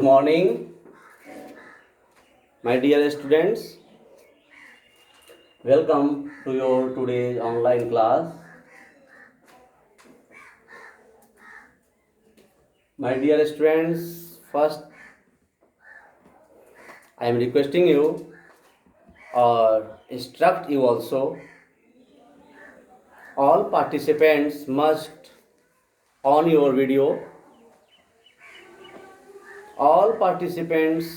morning, my dear students. Welcome to your today's online class. My dear students, first I am requesting you or instruct you also. All participants must on your video. All participants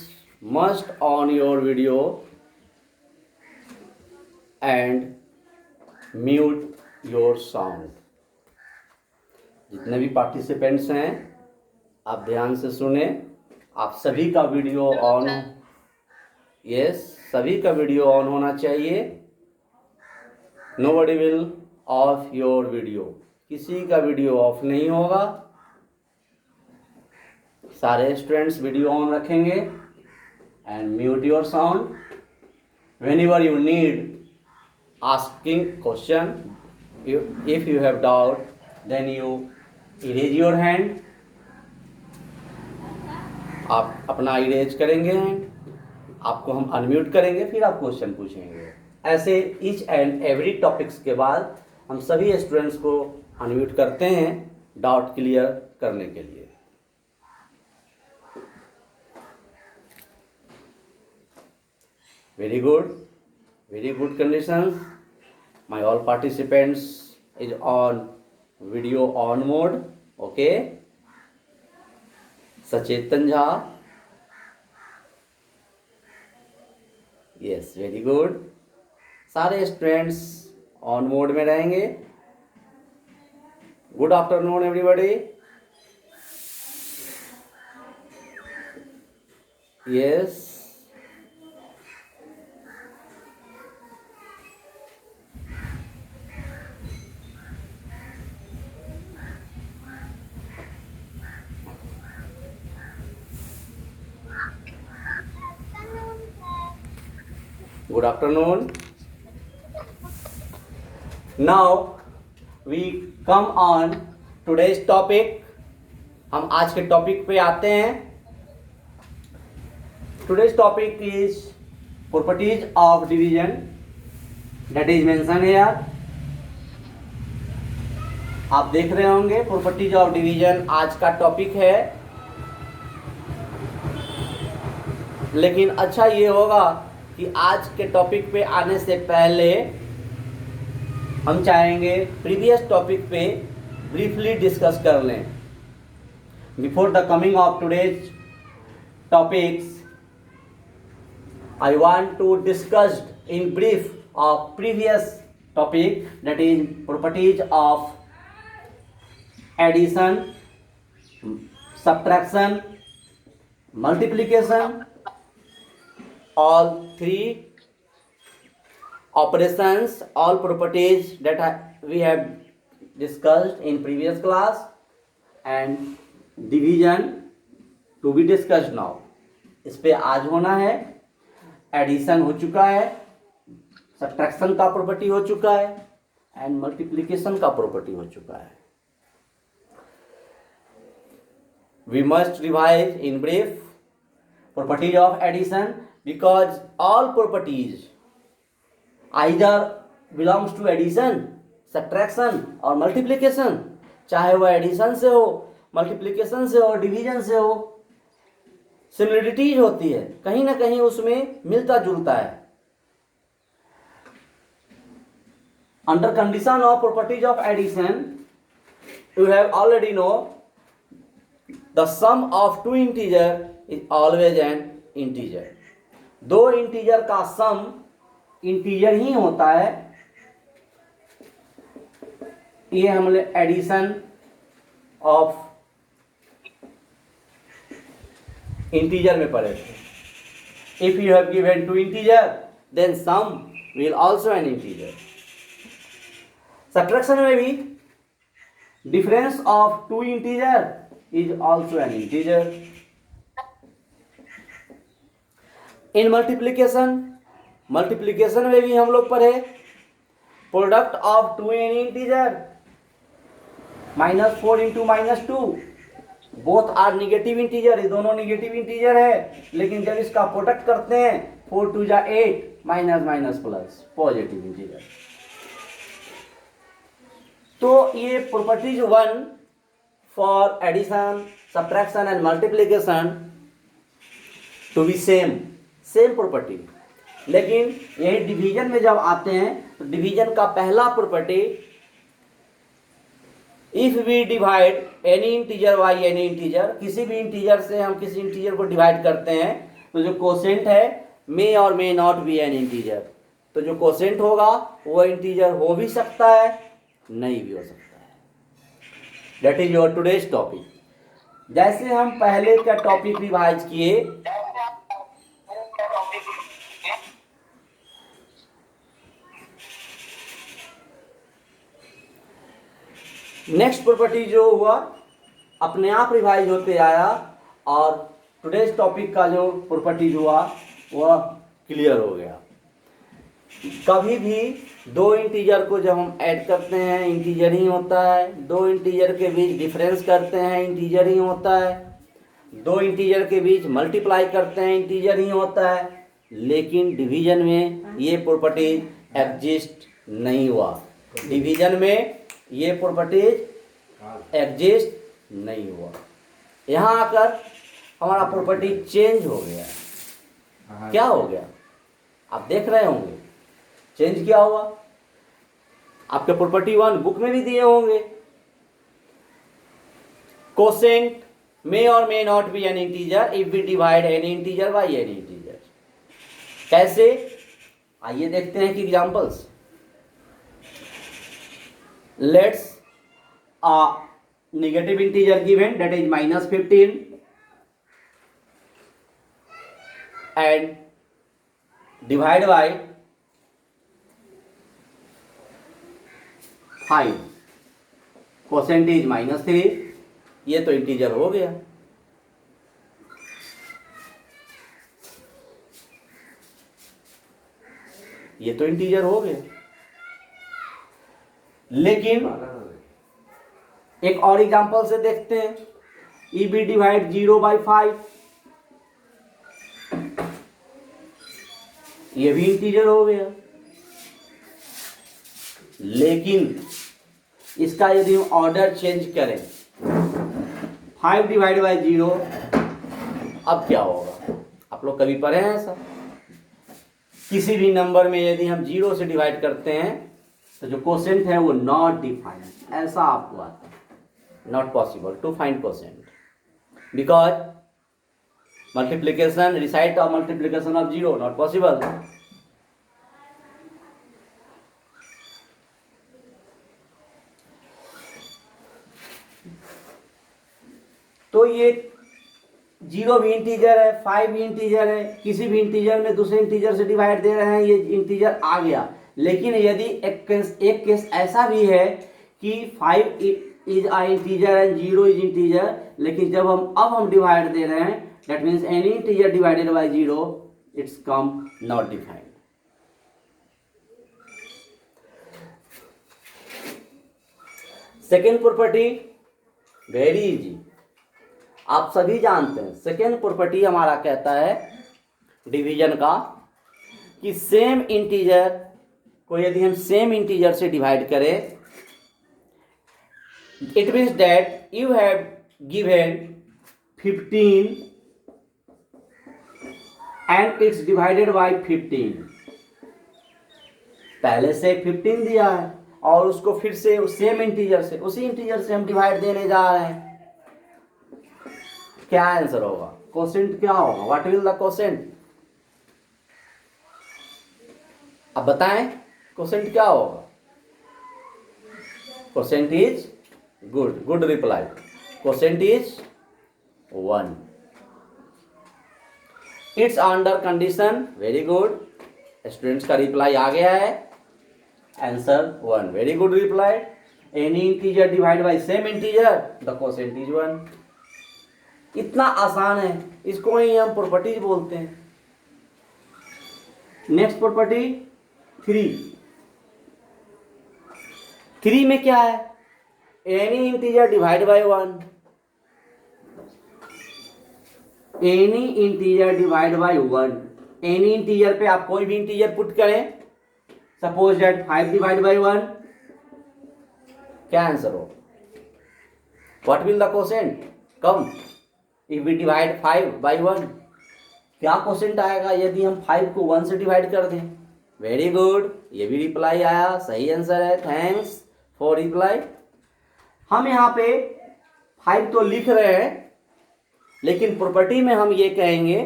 must on your video and mute your sound. जितने भी participants हैं आप ध्यान से सुने. आप सभी का वीडियो ऑन, यस, सभी का वीडियो ऑन होना चाहिए. Nobody will of your video. किसी का वीडियो ऑफ नहीं होगा. सारे स्टूडेंट्स वीडियो ऑन रखेंगे and mute your sound. whenever you need asking question, if you have doubt, then you raise your hand. आप अपना इरेज करेंगे, आपको हम अनम्यूट करेंगे, फिर आप क्वेश्चन पूछेंगे. ऐसे ईच एंड एवरी टॉपिक्स के बाद हम सभी स्टूडेंट्स को अनम्यूट करते हैं डाउट क्लियर करने के लिए. Very good conditions. My all participants is on video on mode. Okay. Sachetan Jha. Yes, very good. सारे स्टूडेंट्स ऑन मोड में रहेंगे. Good afternoon everybody. Yes, good afternoon. Now we come on today's topic. हम आज के topic पे आते हैं. Today's topic is properties of division that is mentioned here. आप देख रहे होंगे properties of division आज का टॉपिक है. लेकिन अच्छा ये होगा कि आज के टॉपिक पे आने से पहले हम चाहेंगे प्रीवियस टॉपिक पे ब्रीफली डिस्कस कर लें. Before the coming of today's topics I want to discuss in brief of previous topic that is properties of addition, subtraction, multiplication. All three operations, all properties that we have discussed in previous class, and division to be discussed now. इस पे आज होना है. Addition हो चुका है, subtraction का property हो चुका है, एंड मल्टीप्लिकेशन का प्रॉपर्टी हो चुका है. We must revise in brief properties of addition, because all properties either belongs to addition, subtraction or multiplication. चाहे वह एडिशन से हो, मल्टीप्लिकेशन से हो, डिवीजन से हो, सिमिलरिटीज होती है, कहीं ना कहीं उसमें मिलता जुलता है. Under condition of properties of addition you have already know the sum of two integer is always an integer. दो इंटीजर का सम इंटीजर ही होता है. ये हमने एडिशन ऑफ इंटीजर में पढ़े थे. If you have given two integer then sum will also an integer. Subtraction में भी difference of two integer is also an integer. In multiplication में भी हम लोग पढ़े product of two any integer, -4 × -2 both are negative integer, ये दोनों negative integer है, लेकिन जब इसका प्रोडक्ट करते हैं 4 2 जा 8 minus minus plus positive integer. तो ये properties 1 for addition, subtraction and multiplication to be same property. लेकिन यही डिवीजन में जब आते हैं तो डिवीजन का पहला property, if we divide any integer by any integer, किसी भी इंटीजर से हम किसी इंटीजर को डिवाइड करते हैं तो जो कोसेंट है मे or may not be an integer, तो जो कोसेंट होगा वो इंटीजर हो भी सकता है, नहीं भी हो सकता है। That is your today's topic. जैसे हम पहले का टॉपिक रिवाइज किए, नेक्स्ट प्रॉपर्टी जो हुआ अपने आप रिवाइज होते आया, और टुडेज टॉपिक का जो प्रॉपर्टी हुआ वह क्लियर हो गया। कभी भी दो इंटीजर को जब हम ऐड करते हैं इंटीजर ही होता है, दो इंटीजर के बीच डिफरेंस करते हैं इंटीजर ही होता है, दो इंटीजर के बीच मल्टीप्लाई करते हैं इंटीजर ही होता है। लेकिन डिवीजन में ये प्रॉपर्टी एग्जिस्ट नहीं हुआ, डिवीजन में ये प्रॉपर्टीज एग्जिस्ट नहीं हुआ। यहाँ आकर हमारा प्रॉपर्टी चेंज हो गया। क्या हो गया आप देख रहे होंगे, चेंज क्या हुआ। आपके प्रॉपर्टी 1 बुक में भी दिए होंगे, quotient may or may not be an integer if we divide any integer by any integer. कैसे, आइए देखते हैं कि examples. Let's a negative integer given, that is minus 15, and divide by 5, quotient is minus 3, ये तो integer हो गया। ये तो इंटीजर हो गया, लेकिन एक और एग्जांपल से देखते हैं। ई बी डिवाइड 0 बाई 5, ये भी इंटीजर हो गया। लेकिन इसका यदि हम ऑर्डर चेंज करें 5 डिवाइड बाई 0, अब क्या होगा। आप लोग कभी पढ़े हैं ऐसा, किसी भी नंबर में यदि हम 0 से डिवाइड करते हैं तो जो कोसेंट है वो नॉट डिफाइंड, ऐसा आपको आता है। Not possible to find quotient because multiplication, recite of multiplication of 0 not possible. तो ये 0 भी इंटीजर है, 5 भी इंटीजर है, किसी भी इंटीजर में दूसरे इंटीजर से डिवाइड दे रहे हैं, ये इंटीजर आ गया। लेकिन यदि एक केस ऐसा भी है कि 5 is a integer and 0 is integer, लेकिन जब हम डिवाइड दे रहे हैं, that means any integer divided by 0 it's come not defined. Second property very easy, आप सभी जानते हैं। सेकेंड प्रॉपर्टी हमारा कहता है डिवीजन का कि सेम इंटीजर को यदि हम सेम इंटीजर से डिवाइड करें, it means that you have given 15 and it's divided by 15। पहले से 15 दिया है और उसको फिर से सेम इंटीजर से, उसी इंटीजर से हम डिवाइड देने जा रहे हैं। क्या आंसर होगा, कोसेंट क्या होगा, व्हाट विल द कोसेंट। अब बताएं कोसेंट क्या होगा। Quotient is good reply, quotient is 1। It's under condition, very good, students का रिप्लाई आ गया है, answer 1, very good reply. Any integer divide bye same integer, the quotient is 1। इतना आसान है, इसको ही हम प्रॉपर्टीज बोलते हैं। नेक्स्ट प्रॉपर्टी 3 में क्या है, any integer divide by 1, any integer divide by 1। Any integer पे आप कोई भी इंटीजर पुट करें, सपोज दैट 5 डिवाइड बाय 1, क्या आंसर हो? What will the quotient come if we divide 5 by 1? क्या क्वोशिएंट आएगा यदि हम 5 को 1 से डिवाइड कर दें? वेरी गुड, ये भी रिप्लाई आया, सही आंसर है। Thanks for reply. हम यहाँ पे 5 तो लिख रहे हैं, लेकिन प्रॉपर्टी में हम ये कहेंगे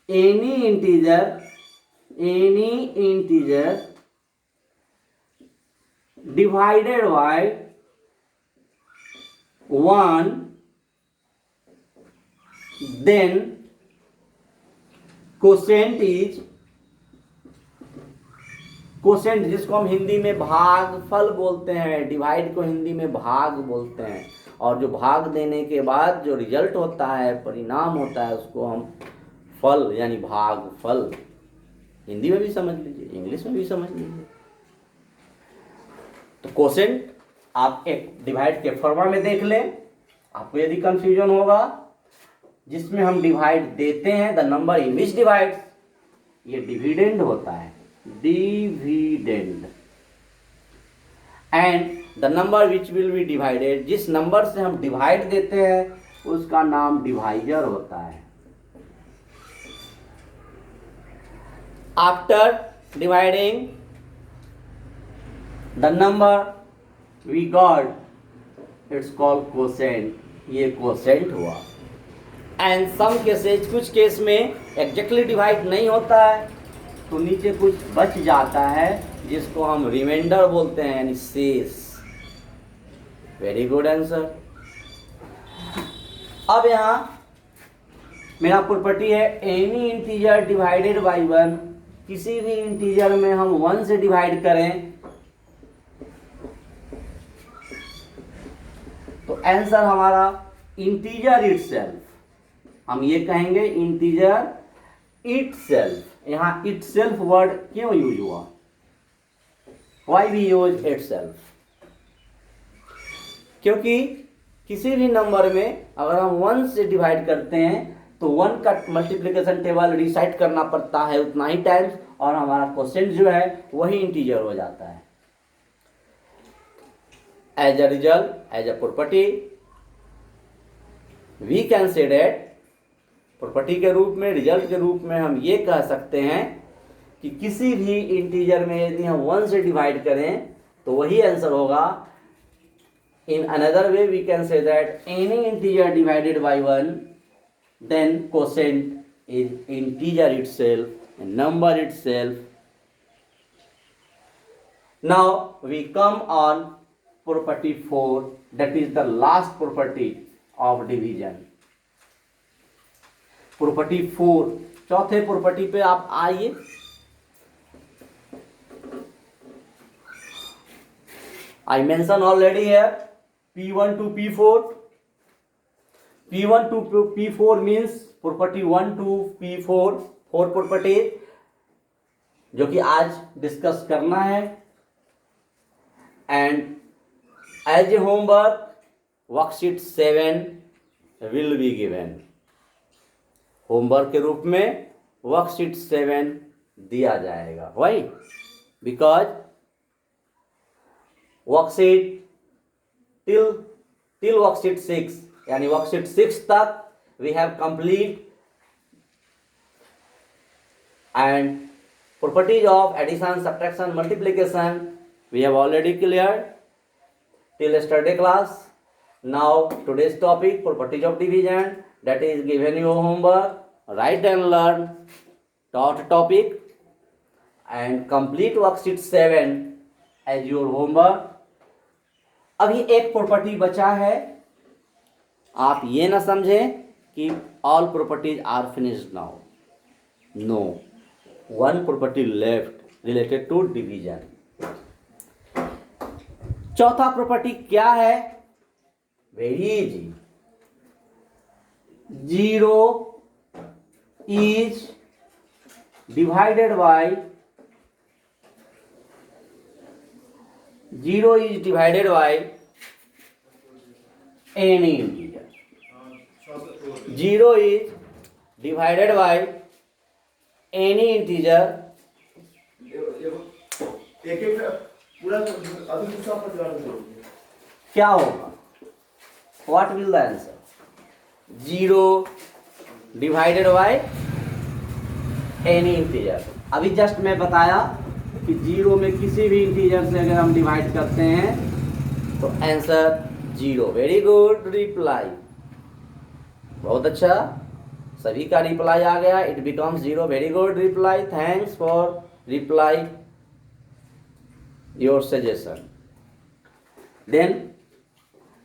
any integer divided by 1 then quotient is, quotient जिसको हम हिंदी में भागफल बोलते हैं, डिवाइड को हिंदी में भाग बोलते हैं, और जो भाग देने के बाद जो रिजल्ट होता है, परिणाम होता है, उसको हम फल यानी भागफल, हिंदी में भी समझ लीजिए, इंग्लिश में भी समझ लीजिए। तो क्वोशिएंट आप एक डिवाइड के फॉर्मा में देख लें, आपको यदि कंफ्यूजन होगा, जिसमें हम डिवाइड देते हैं, the number in which divide, ये डिविडेंड होता है, dividend, and the number which will be divided, जिस नंबर से हम डिवाइड देते हैं उसका नाम डिवाइजर होता है। After dividing the number we got, it's called quotient, ये क्वोशिएंट हुआ। एंड सम केसेज, कुछ केस में एग्जैक्टली डिवाइड नहीं होता है, तो नीचे कुछ बच जाता है जिसको हम रिमाइंडर बोलते हैं, यानी शेष। Very good answer. अब यहाँ मेरा प्रॉपर्टी है एनी इंटीजर डिवाइडेड बाय 1, किसी भी इंटीजर में हम 1 से डिवाइड करें तो आंसर हमारा इंटीजर इटसेल्फ, हम ये कहेंगे इंटीजर इटसेल्फ। यहाँ इटसेल्फ वर्ड क्यों यूज हुआ? Why we use itself? क्योंकि किसी भी नंबर में अगर हम 1 से डिवाइड करते हैं तो 1 का मल्टीप्लिकेशन टेबल रिसाइट करना पड़ता है उतना ही टाइम्स, और हमारा क्वोशिएंट जो है वही इंटीजर हो जाता है। As a result, as a property, we can say that, property के रूप में, रिजल्ट के रूप में हम ये कह सकते हैं कि किसी भी इंटीजर में यदि हम 1 से डिवाइड करें तो वही आंसर होगा। In another way we can say that any integer divided by 1 then quotient is integer itself, number itself. Now we come on property 4, that is the last property of division. Property 4, चौथे property पे आप आइए। I mentioned already here P1 to P4. P1 to P4 means property 1 to P4, 4 property जो कि आज discuss करना है। And as a homework worksheet 7 will be given, homework के रूप में वर्कशीट 7 दिया जाएगा। Why? Because worksheet till worksheet 6 यानी वर्कशीट 6 तक we have complete, and properties of addition, subtraction, multiplication we have already cleared till yesterday class. Now today's topic, properties of division, that is given you homework, write and learn taught topic and complete worksheet 7 as your homework. अभी एक property बचा है, आप ये ना समझें कि all properties are finished now. No, one property left related to division. चौथा प्रॉपर्टी क्या है? Very easy, 0 is divided by 0 is divided by any integer. 0 is divided by any integer. क्या होगा? What will the answer? 0 divided by any integer. अभी just मैं बताया कि 0 में किसी भी इंटीजर से अगर हम डिवाइड करते हैं तो आंसर 0. वेरी गुड रिप्लाई, बहुत अच्छा, सभी का रिप्लाई आ गया. It becomes 0. Very good reply, thanks for reply your suggestion. Then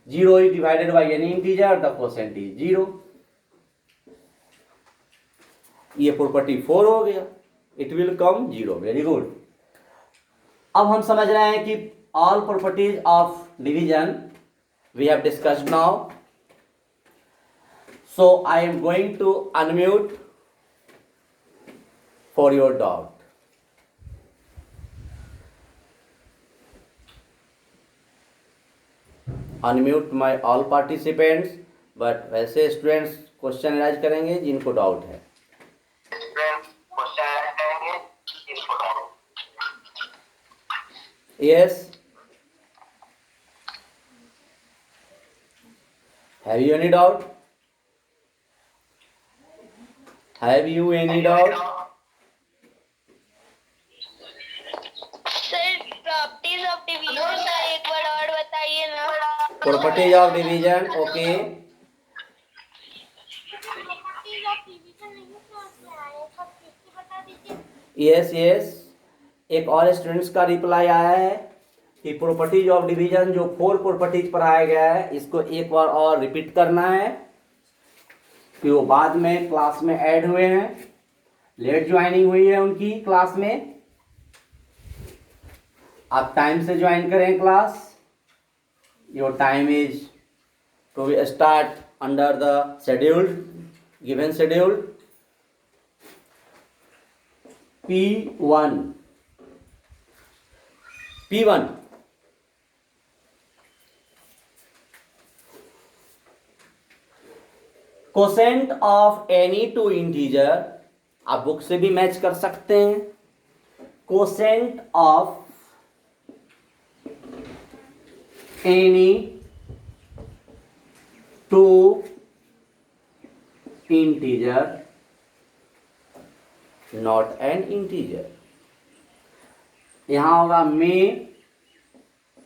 0 is divided by any integer, the quotient is 0. ये प्रॉपर्टी 4 हो गया. It will come 0. Very good. अब हम समझ रहे हैं कि all properties of division we have discussed now. So I am going to unmute for your doubt. Unmute my all participants, but वैसे स्टूडेंट्स क्वेश्चन राइज करेंगे जिनको डाउट है. Yes. Have you any doubt? Have you any doubt? Sir properties of division का एक बार और बताइए ना. Properties of division. Okay. Properties of division नहीं समझ में आया, सब फिर से बता दीजिए. Yes, yes. एक और स्टूडेंट्स का रिप्लाई आया है कि प्रॉपर्टीज ऑफ डिवीजन जो 4 प्रॉपर्टीज पर आया गया है इसको एक बार और रिपीट करना है कि वो बाद में क्लास में ऐड हुए हैं, लेट ज्वाइनिंग हुई है उनकी क्लास में. आप टाइम से ज्वाइन करें class. Your time is to start under the scheduled given schedule. P1 quotient of any two integer. आप बुक से भी मैच कर सकते हैं. Quotient of any two integer not an integer. यहां होगा मे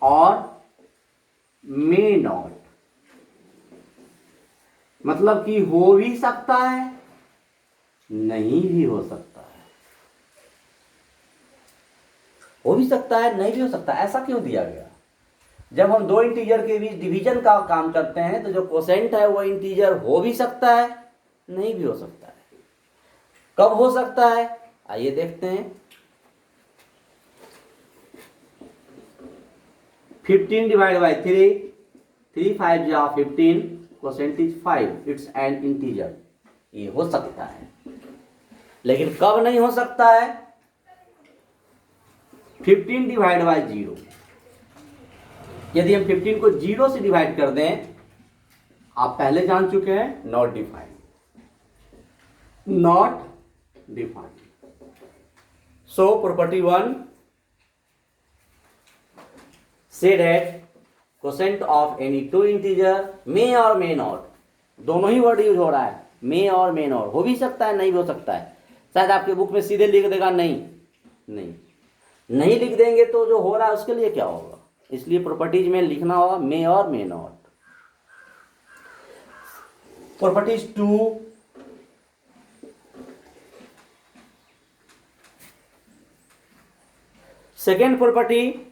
और मे नॉट. मतलब कि हो भी सकता है, नहीं भी हो सकता है. हो भी सकता है, नहीं भी हो सकता है. ऐसा क्यों दिया गया? जब हम दो इंटीजर के बीच डिवीजन का काम करते हैं तो जो क्वोशेंट है वो इंटीजर हो भी सकता है, नहीं भी हो सकता है. कब हो सकता है आइए देखते हैं. 15 divided by 3, 3 5 जा 15, quotient is 5. It's an integer. ये हो सकता है, लेकिन कब नहीं हो सकता है? 15 डिवाइड बाय 0. यदि हम 15 को 0 से डिवाइड कर दें, आप पहले जान चुके हैं, not defined. Not defined. So property 1 say that quotient of any two integer may or may not. दोनों ही वर्ड यूज हो रहा है, may और may not. हो भी सकता है, नहीं भी हो सकता है. शायद आपके बुक में सीधे लिख देगा नहीं लिख देंगे तो जो हो रहा है उसके लिए क्या होगा. इसलिए प्रॉपर्टीज में लिखना होगा may और may not. Properties 2 second property,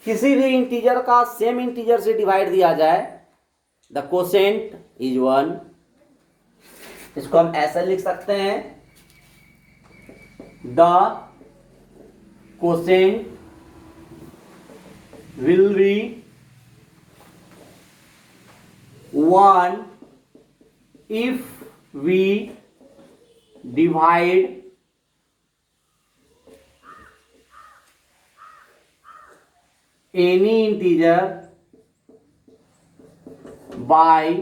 किसी भी इंटीजर का सेम इंटीजर से डिवाइड दिया जाए, द क्वोशेंट इज 1. इसको हम ऐसा लिख सकते हैं, the quotient will be 1 if we divide any integer by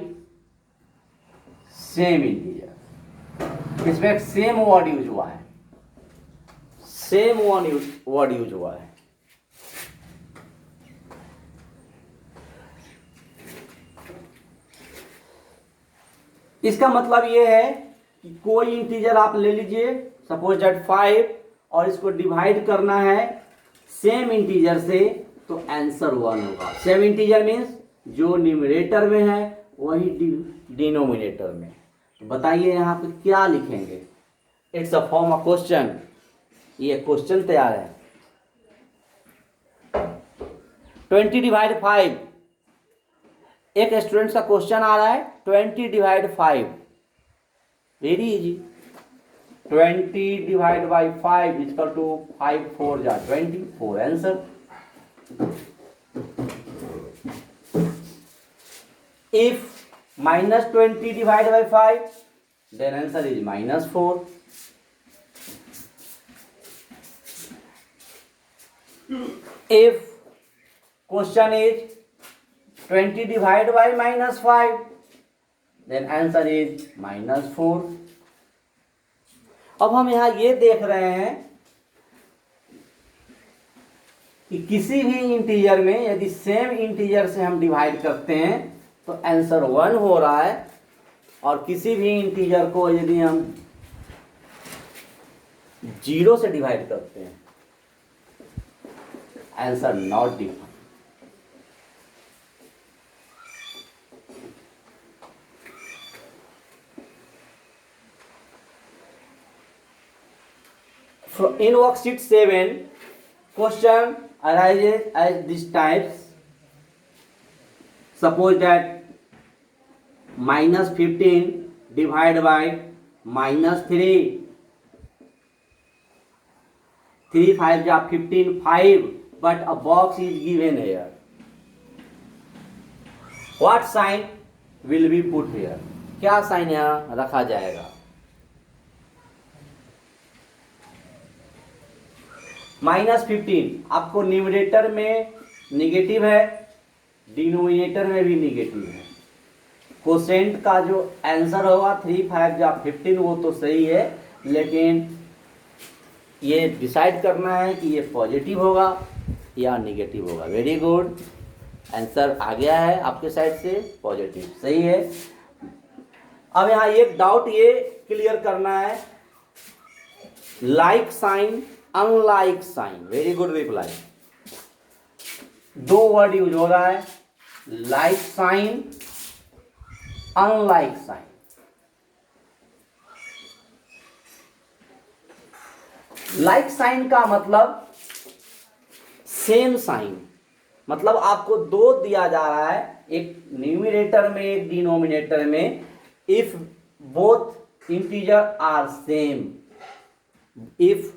same integer. इसमें एक सेम वर्ड यूज हुआ है, सेम वर्ड यूज हुआ है। इसका मतलब ये है कि कोई इंटीजर आप ले लीजिए, सपोज दैट 5, और इसको डिवाइड करना है सेम इंटीजर से, तो आंसर 1 होगा। सेम इंटीजर मीन्स जो न्यूमरेटर में है वही डिनोमिनेटर में। तो बताइए यहाँ पे क्या लिखेंगे? It's a form of question, ये क्वेश्चन तैयार है। 20 डिवाइड 5, एक स्टूडेंट का क्वेश्चन आ रहा है 20 divide 5, very easy. 20 divide by 5 equal to 5 4 जा 24, answer. If -20 divide by 5, then answer is -4। If question is 20 divided by -5, then answer is -4। अब हम यहाँ ये देख रहे हैं कि किसी भी इंटीजर में यदि सेम इंटीजर से हम डिवाइड करते हैं तो आंसर 1 हो रहा है, और किसी भी इंटीजर को यदि हम 0 से डिवाइड करते हैं answer not defined. In worksheet 7, question arises as this types. Suppose that -15 divided by -3, 3 5 जा 15, 5, but a box is given here. What sign will be put here? क्या साइन यहाँ रखा जाएगा? -15 आपको न्यूमरेटर में निगेटिव है, डिनोमिनेटर में भी निगेटिव है। कोसेंट का जो आंसर होगा 3 5 जा 15, वो तो सही है, लेकिन ये डिसाइड करना है कि ये पॉजिटिव होगा या निगेटिव होगा। वेरी गुड, आंसर आ गया है आपके साइड से, पॉजिटिव सही है। अब यहाँ एक डाउट ये क्लियर करना है, like sign unlike sign. Very good reply. दो वर्ड यूज हो रहा है, like sign unlike sign. Like sign का मतलब सेम साइन, मतलब आपको दो दिया जा रहा है, एक न्यूमरेटर में एक डिनोमिनेटर में। If both integer are same, if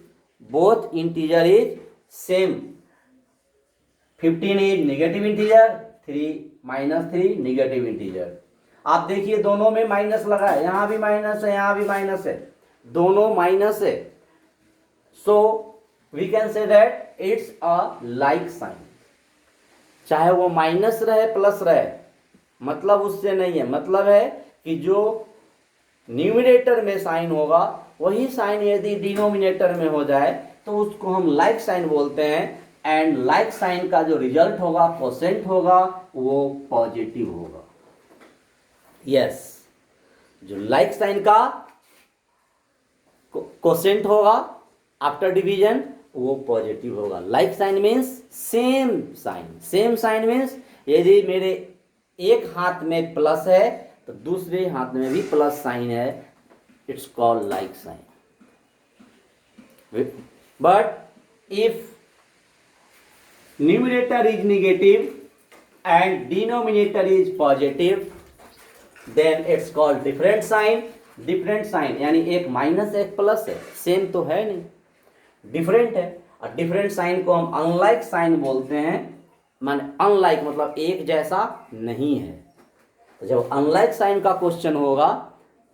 both integer is same, 15 is negative integer, 3 -3 negative integer। आप देखिए दोनों में माइनस लगा है, यहां भी माइनस है, यहां भी माइनस है, दोनों माइनस है। So we can say that it's a like sign. चाहे वो माइनस रहे प्लस रहे, मतलब उससे नहीं है, मतलब है कि जो न्यूमरेटर में साइन होगा वही साइन यदि डिनोमिनेटर में हो जाए तो उसको हम लाइक साइन बोलते हैं। एंड लाइक साइन का जो रिजल्ट होगा, कोसेंट होगा, वो पॉजिटिव होगा। यस, जो लाइक साइन का कोसेंट होगा आफ्टर डिवीजन वो पॉजिटिव होगा। Like sign means same sign. Same sign means यदि मेरे एक हाथ में प्लस है तो दूसरे हाथ में भी प्लस साइन है, it's called like sign. But if numerator is negative and denominator is positive, then it's called different sign. Different sign यानी एक माइनस एक प्लस है, सेम तो है नहीं, डिफरेंट है। और डिफरेंट साइन को हम अनलाइक साइन बोलते हैं। मान अनलाइक मतलब एक जैसा नहीं है। तो जब अनलाइक साइन का क्वेश्चन होगा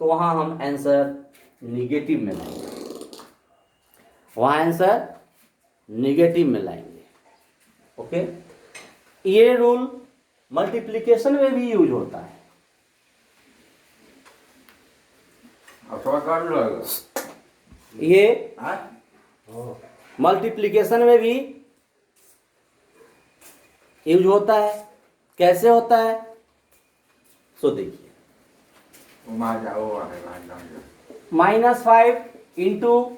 तो वहां हम आंसर निगेटिव में लाएंगे, वहां आंसर निगेटिव में लाएंगे। ओके, ये रूल मल्टीप्लिकेशन में भी यूज होता है। अथवा कर लो ये हाँ मल्टीप्लिकेशन में भी यूज होता है। कैसे होता है सो देखिए, वो मार जाओ आगे मान जाओ -5 इंटू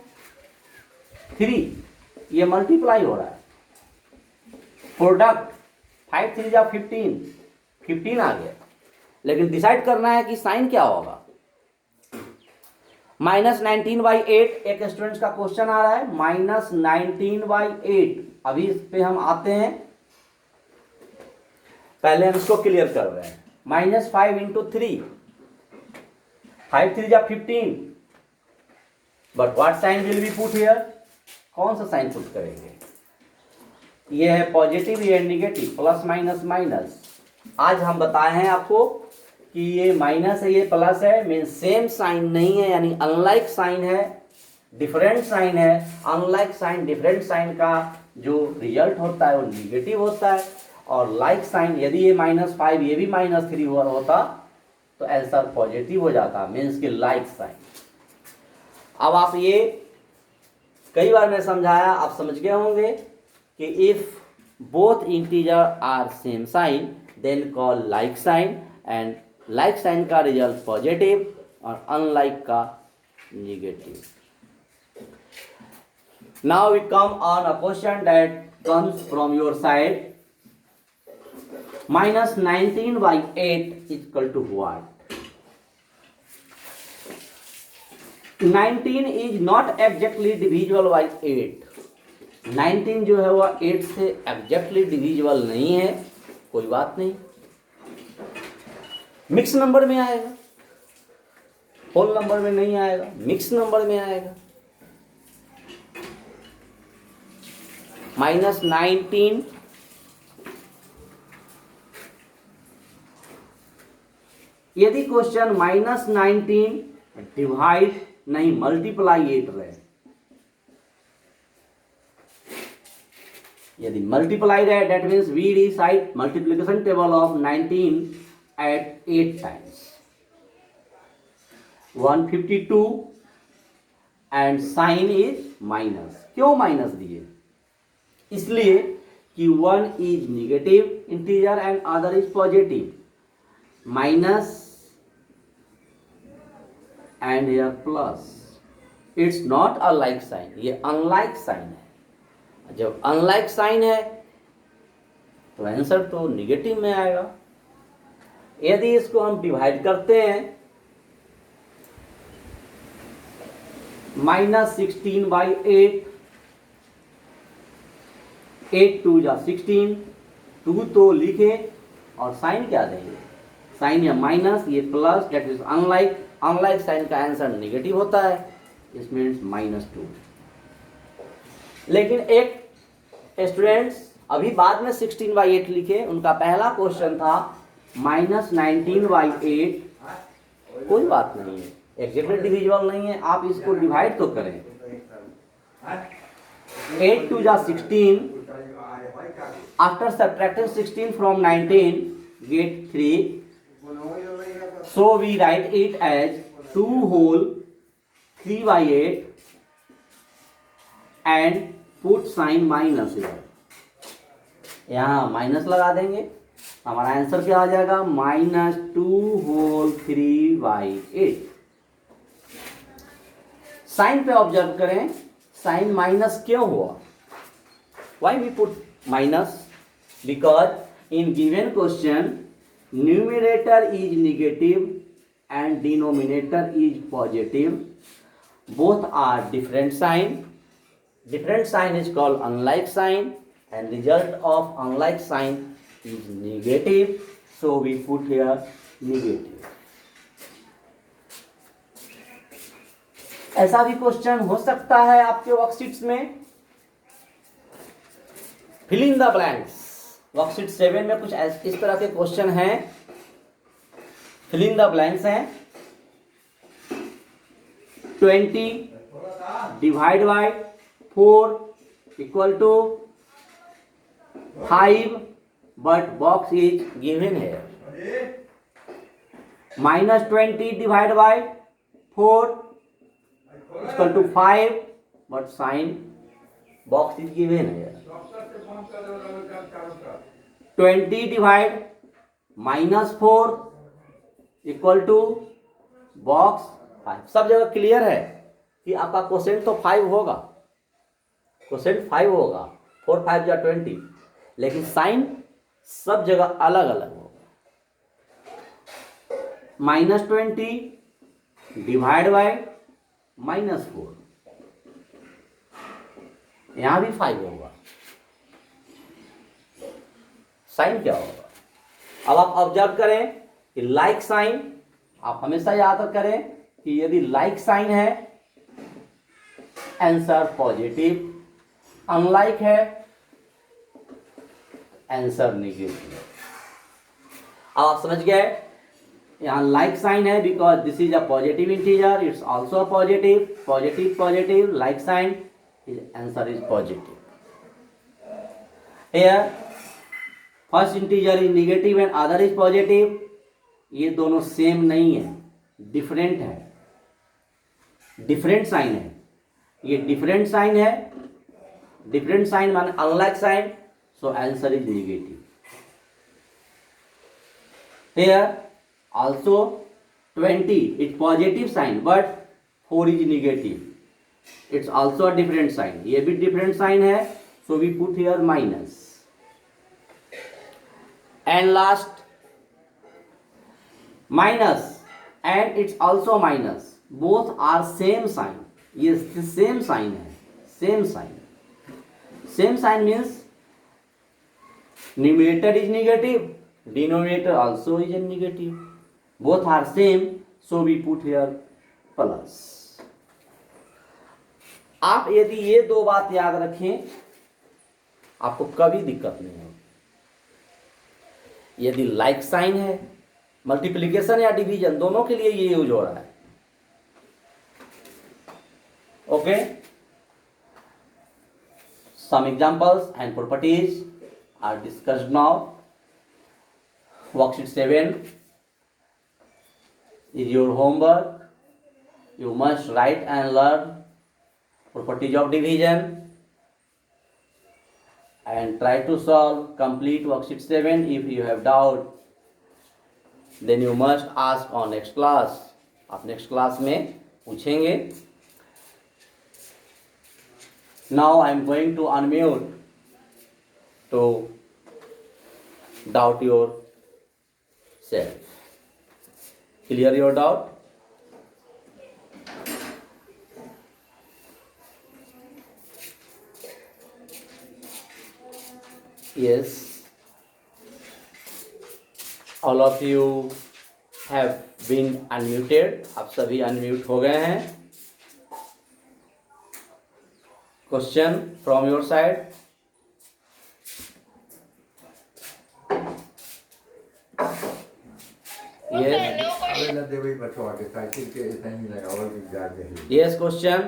3 ये मल्टीप्लाई हो रहा है। प्रोडक्ट 5 3 जा 15 आ गया, लेकिन डिसाइड करना है कि साइन क्या होगा। -19/8 एक स्टूडेंट्स का क्वेश्चन आ रहा है, -19/8। अभी इस पे हम आते हैं, पहले हम इसको क्लियर कर रहे हैं। -5 इंटू 3, 5 3 जा 15, but what sign will be put here? कौन सा साइन पुट करेंगे? ये है पॉजिटिव, ये है निगेटिव, प्लस माइनस माइनस। आज हम बताए हैं आपको कि ये माइनस है, ये प्लस है, मीन सेम साइन नहीं है, यानी अनलाइक साइन है, डिफरेंट साइन है। अनलाइक साइन, डिफरेंट साइन का जो रिजल्ट होता है वो निगेटिव होता है, और लाइक साइन, यदि ये -5 ये भी -3 हुआ होता तो आंसर पॉजिटिव हो जाता, मीन्स कि लाइक साइन। अब आप ये कई बार मैं समझाया, आप समझ गए होंगे कि if both integer are same sign then call like sign, and like sign का रिजल्ट पॉजिटिव और अनलाइक का negative. Now we come on a question that comes from your side. -19/8 equal to what? 19 is not exactly divisible by 8। 19 जो है वह 8 से exactly divisible नहीं है, कोई बात नहीं, मिक्स नंबर में आएगा, होल नंबर में नहीं आएगा, मिक्स नंबर में आएगा। -19 यदि क्वेश्चन -19 डिवाइड नहीं मल्टीप्लाई 8 रहे, यदि मल्टीप्लाई रहे that means we recite multiplication table of 19 eight 8 times 152 and sign is minus. क्यों माइनस दिए? इसलिए कि one is negative integer and other is positive, minus and here plus. It's not a like sign, ये unlike sign है। जब unlike sign है तो answer तो निगेटिव में आएगा। यदि इसको हम डिवाइड करते हैं, -16/8, 8 2 जा 16, 2 तो लिखे और साइन क्या देंगे? साइन या माइनस, ये plus, that is unlike. Unlike sign का आंसर निगेटिव होता है, इस मीन्स -2। लेकिन एक स्टूडेंट्स अभी बाद में 16/8 लिखे, उनका पहला क्वेश्चन था -19/8। कोई बात नहीं है, एग्जैक्टली डिविजिबल नहीं है, आप इसको डिवाइड तो करें। 8 2 जा 16, after subtracting 16 from 19 get 3, so we write it as 2 whole 3/8 and put sign minus here। यहाँ माइनस लगा देंगे, हमारा आंसर क्या आ जाएगा? -2 whole 3/8। साइन पे ऑब्जर्व करें, साइन माइनस क्यों हुआ? Why we put minus? Because in given question numerator is negative and denominator is positive, both are different sign is called unlike sign, and result of unlike sign is negative, so we put here negative। ऐसा भी question हो सकता है आपके worksheets में। Fill in the blanks. Worksheet 7 में कुछ इस तरह के क्वेश्चन हैं, फिल इन द ब्लैंक्स हैं। 20 divide by 4 equal to 5, but box is given है। -20 divide by 4 equal to 5, but sign box is given है। 20 डिवाइड -4 इक्वल टू बॉक्स 5। सब जगह क्लियर है कि आपका क्वोशेंट तो 5 होगा, क्वोशेंट 5 होगा, 4 5 या 20, लेकिन साइन सब जगह अलग अलग होगा। -20 डिवाइड बाय -4, यहां भी 5 होगा, साइन क्या होगा? अब आप ऑब्जर्व करें कि लाइक साइन, आप हमेशा याद करें कि यदि लाइक साइन है आंसर पॉजिटिव, अनलाइक है आंसर नेगेटिव। अब आप समझ गए, यहाँ लाइक साइन है because this is a positive integer, it's also positive, positive positive, like sign, answer is positive. Here first integer is negative and other is positive, ये दोनों same नहीं है, डिफरेंट है, डिफरेंट साइन है, ये different sign है, different sign माने unlike sign, so answer is negative. Here also 20 is positive sign but 4 is negative, it's also a different sign, ये भी different sign है, so we put here minus। and last minus and it's also minus, both are same sign, yes the same sign है, same sign, same sign means numerator is negative, denominator also is a negative, both are same, so we put here plus। आप यदि ये दो बात याद रखें आपको कभी दिक्कत नहीं होगी। यदि लाइक साइन है, मल्टीप्लिकेशन या डिवीजन दोनों के लिए ये यूज हो रहा है। Okay, some examples and properties are discussed now. Worksheet 7 is your homework. You must write and learn properties of division and try to solve complete worksheet 7. If you have doubt, then you must ask on next class. आप next class में पूछेंगे। Now I am going to unmute to doubt yourself. Clear your doubt? Yes. All of you have been unmuted. आप सभी unmute हो गए हैं। Question from your side? Yes. अबे दे भाई बचवा के साइकिल के ऐसा ही लगा और भी ज्यादा है। Yes, question.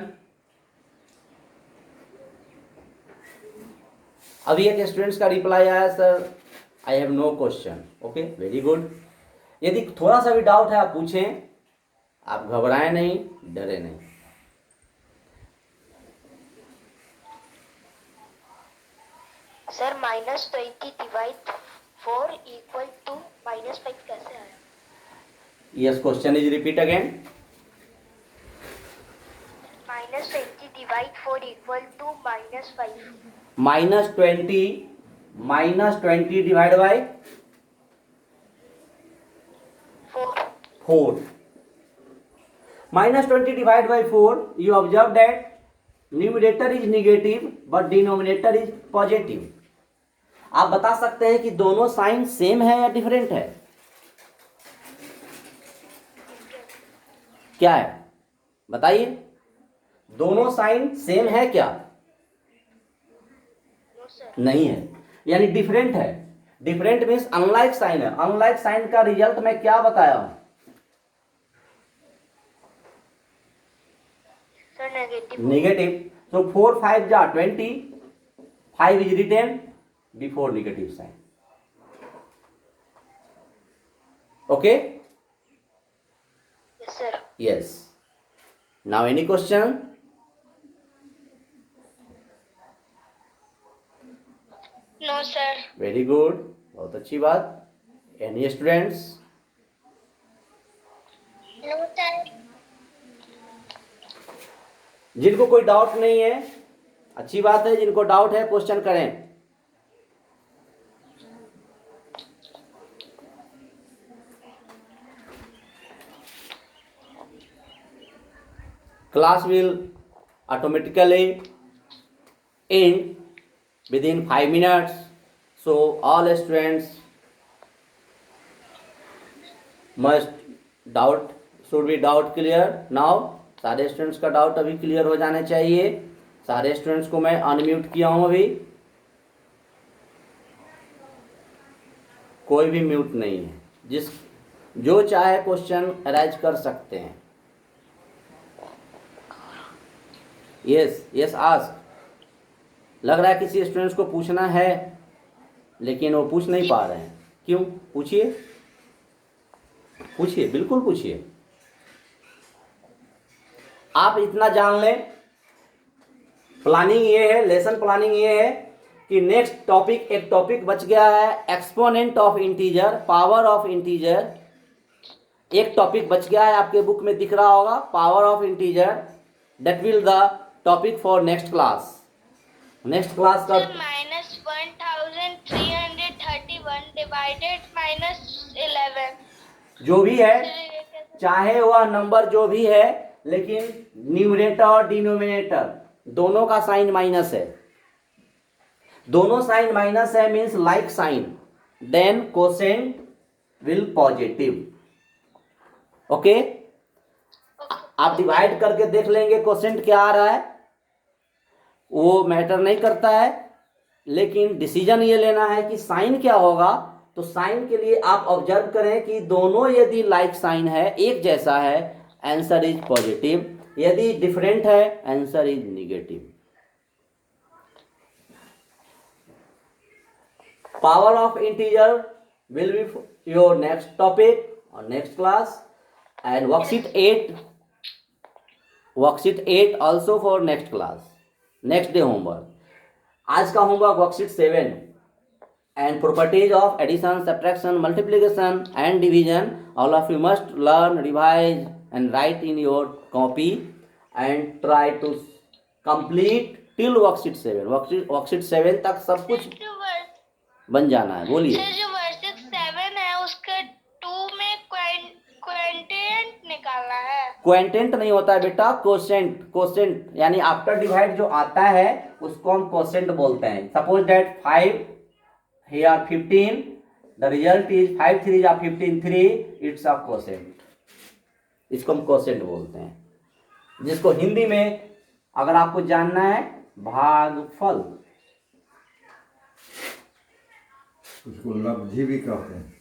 अभी एक स्टूडेंट्स का रिप्लाई आया, sir I have no question. Okay, very good. यदि थोड़ा सा भी डाउट है आप पूछें, आप घबराएं नहीं, डरे नहीं। सर -20 डिवाइड 4 इक्वल टू -5 कैसे आया? यस, question is repeat again. -20 divide 4 equal to -5। -20 divide by 4। -20 divide by 4, you observe that numerator is negative but denominator is positive। आप बता सकते हैं कि दोनों साइन सेम है या डिफरेंट है? क्या है बताइए, दोनों साइन सेम है क्या? नहीं है, यानी डिफरेंट है। डिफरेंट मीन्स अनलाइक साइन है। अनलाइक साइन का रिजल्ट मैं क्या बताया हूं? नेगेटिव। so 4 5 जा 20, 5 is written before negative sign. Okay? Yes, sir. Yes. Now any question? No sir. Very good, बहुत अच्छी बात। Any students? No sir. जिनको कोई डाउट नहीं है, अच्छी बात है। जिनको डाउट है क्वेश्चन करें। Class will automatically end within 5 minutes, so all students must doubt should be doubt clear now। सारे स्टूडेंट्स का डाउट अभी क्लियर हो जाने चाहिए। सारे स्टूडेंट्स को मैं अनम्यूट किया हूं अभी, कोई भी म्यूट नहीं है। जो चाहे क्वेश्चन अरेंज कर सकते हैं। Yes ask. लग रहा है किसी स्टूडेंट्स को पूछना है लेकिन वो पूछ नहीं पा रहे हैं। क्यों? पूछिए, बिल्कुल पूछिए। आप इतना जान लें, प्लानिंग ये है, लेसन प्लानिंग ये है कि नेक्स्ट टॉपिक, एक टॉपिक बच गया है exponent of integer, power of integer. एक टॉपिक बच गया है, आपके बुक में दिख रहा होगा, power of integer. That will the topic for next class. Next class का -1331 डिवाइडेड -11 जो भी है, चाहे वह नंबर जो भी है, लेकिन न्यूमरेटर और डिनोमिनेटर दोनों का साइन माइनस है। दोनों साइन माइनस है means like sign, then quotient will positive. Okay, आप डिवाइड करके देख लेंगे कोसेंट क्या आ रहा है, वो मैटर नहीं करता है, लेकिन डिसीजन ये लेना है कि साइन क्या होगा। तो साइन के लिए आप ऑब्जर्व करें कि दोनों यदि लाइक साइन है, एक जैसा है, आंसर इज पॉजिटिव। यदि डिफरेंट है, answer is negative. Power of integer will be your next topic or next class, and worksheet 8 also for next class, next day homework। आज का homework worksheet 7 and properties of addition, subtraction, multiplication and division, all of you must learn, revise and write in your copy and try to complete till worksheet 7। worksheet 7 तक सब कुछ बन जाना है। बोलिए sir, जो वर्सेस 7 है उसके 2 में क्वांटेंट निकालना है। क्वांटेंट नहीं होता है बेटा, कोसेंट यानी आफ्टर डिवाइड जो आता है उसको हम कोसेंट बोलते हैं। Suppose that 5 here 15, the result is 5 3 या 15 3, इट्स अ कोसेंट। इसको हम कोसेंट बोलते हैं, जिसको हिंदी में अगर आपको जानना है भागफल, उसको लब्धि भी कहते हैं।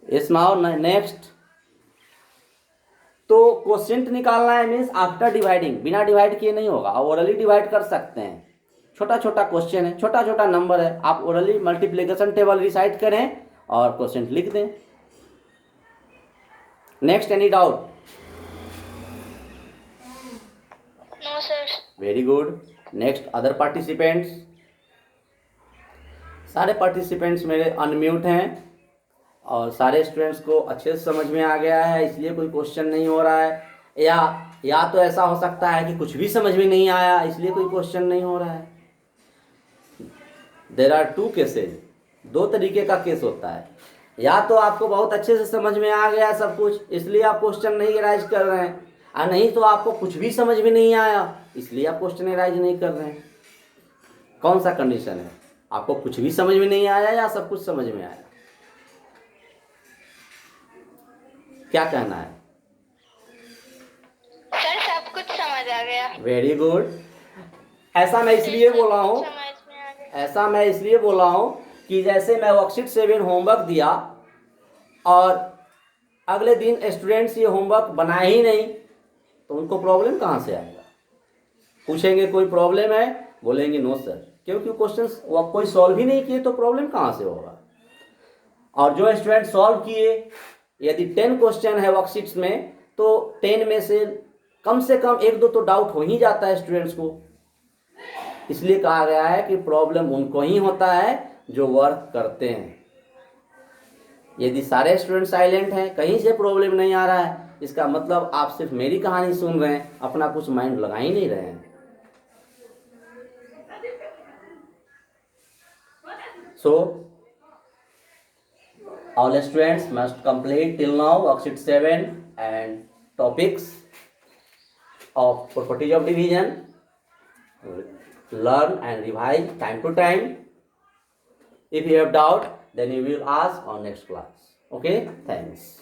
इस नाउ नेक्स्ट। तो कोसेंट निकालना है मीन्स आफ्टर डिवाइडिंग, बिना डिवाइड किए नहीं होगा। ओरली डिवाइड कर सकते हैं, छोटा छोटा क्वेश्चन है, छोटा छोटा नंबर है, आप ओरली मल्टीप्लिकेशन टेबल रिसाइट करें और क्वेश्चन लिख दें। Next, any doubt? No sir. Very good. Next, other participants? सारे पार्टिसिपेंट्स मेरे अनम्यूट हैं और सारे स्टूडेंट्स को अच्छे से समझ में आ गया है, इसलिए कोई क्वेश्चन नहीं हो रहा है। या तो ऐसा हो सकता है कि कुछ भी समझ में नहीं आया, इसलिए कोई क्वेश्चन नहीं हो रहा है। देयर आर 2 केसेज, 2 तरीके का केस होता है। या तो आपको बहुत अच्छे से समझ में आ गया सब कुछ, इसलिए आप क्वेश्चन नहीं राइज कर रहे हैं, और नहीं तो आपको कुछ भी समझ में नहीं आया, इसलिए आप क्वेश्चन राइज नहीं कर रहे हैं। कौन सा कंडीशन है? आपको कुछ भी समझ में नहीं आया या सब कुछ समझ में आया? क्या कहना है? सर, सब कुछ समझ आ गया। Very good. ऐसा मैं इसलिए बोला हूँ, समझ में आ गया। ऐसा मैं इसलिए बोला हूँ कि जैसे मैं वर्कशीट 7 होमवर्क दिया और अगले दिन स्टूडेंट्स ये होमवर्क बनाए ही नहीं, तो उनको प्रॉब्लम कहाँ से आएगा? पूछेंगे कोई प्रॉब्लम है, बोलेंगे नो सर, क्योंकि क्वेश्चंस कोई सॉल्व ही नहीं किए तो प्रॉब्लम कहाँ से होगा। और जो स्टूडेंट सॉल्व किए यदि 10 क्वेश्चन है वर्कशीट्स में तो 10 में से कम 1-2 तो डाउट हो ही जाता है स्टूडेंट्स को। इसलिए कहा गया है कि प्रॉब्लम उनको ही होता है जो वर्क करते हैं। यदि सारे स्टूडेंट साइलेंट हैं, कहीं से प्रॉब्लम नहीं आ रहा है, इसका मतलब आप सिर्फ मेरी कहानी सुन रहे हैं, अपना कुछ माइंड लगा ही नहीं रहे हैं। So all students must complete till now worksheet 7 and topics of properties of division. Learn and revise time to time. If you have doubt, then you will ask on next class. Okay, thanks.